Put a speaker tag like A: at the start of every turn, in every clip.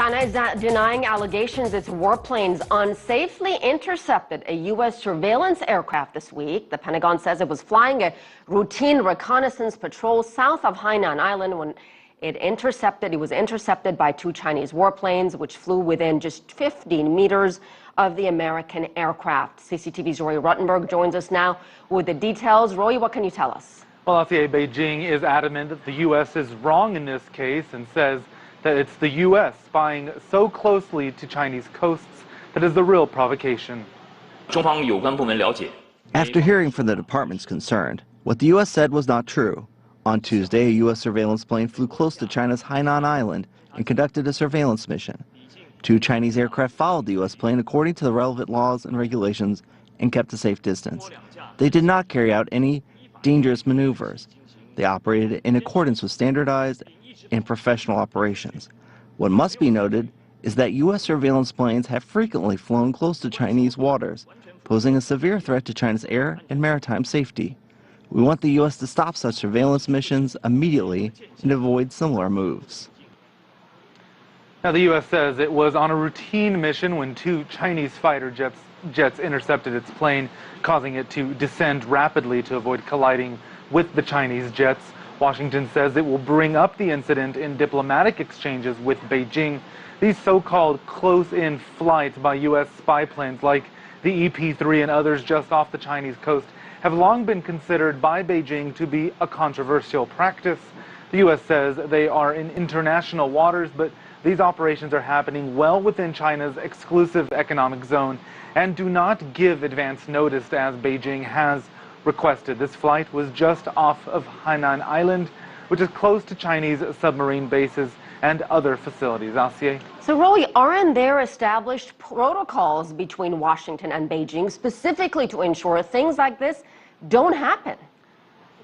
A: China is denying allegations its warplanes unsafely intercepted a U.S. surveillance aircraft this week. The Pentagon says it was flying a routine reconnaissance patrol south of Hainan Island when it was intercepted by two Chinese warplanes, which flew within just 15 meters of the American aircraft. CCTV's Roy Ruttenberg joins us now with the details. Roy, what can you tell us?
B: Well, Beijing is adamant that the U.S. is wrong in this case and says that it's the U.S. spying so closely to Chinese coasts that is the real provocation.
C: After hearing from the departments concerned, what the U.S. said was not true. On Tuesday, a U.S. surveillance plane flew close to China's Hainan Island and conducted a surveillance mission. Two Chinese aircraft followed the U.S. plane according to the relevant laws and regulations and kept a safe distance. They did not carry out any dangerous maneuvers. They operated in accordance with standardized and professional operations. What must be noted is that U.S. surveillance planes have frequently flown close to Chinese waters, posing a severe threat to China's air and maritime safety. We want the U.S. to stop such surveillance missions immediately and avoid similar moves.
B: Now, the U.S. says it was on a routine mission when two Chinese fighter jets intercepted its plane, causing it to descend rapidly to avoid colliding with the Chinese jets. Washington says it will bring up the incident in diplomatic exchanges with Beijing. These so-called close-in flights by U.S. spy planes like the EP-3 and others just off the Chinese coast have long been considered by Beijing to be a controversial practice. The U.S. says they are in international waters, but these operations are happening well within China's exclusive economic zone and do not give advance notice as Beijing has requested. This flight was just off of Hainan Island, which is close to Chinese submarine bases and other facilities. Asier?
A: So, Roy, aren't there established protocols between Washington and Beijing specifically to ensure things like this don't happen?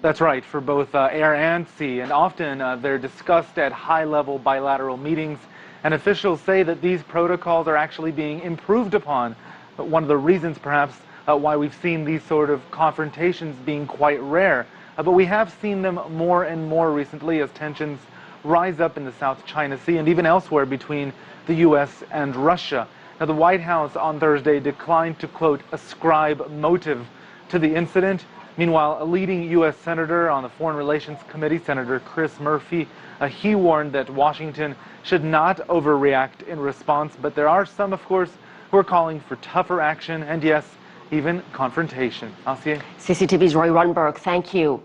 B: That's right, for both air and sea, and often they're discussed at high-level bilateral meetings, and officials say that these protocols are actually being improved upon. But one of the reasons, perhaps, why we've seen these sort of confrontations being quite rare. But we have seen them more and more recently as tensions rise up in the South China Sea and even elsewhere between the U.S. and Russia. Now, the White House on Thursday declined to, quote, ascribe motive to the incident. Meanwhile, a leading U.S. senator on the Foreign Relations Committee, Senator Chris Murphy, he warned that Washington should not overreact in response. But there are some, of course, who are calling for tougher action and, yes, even confrontation. Asier?
A: CCTV's Roy Ruttenberg, thank you.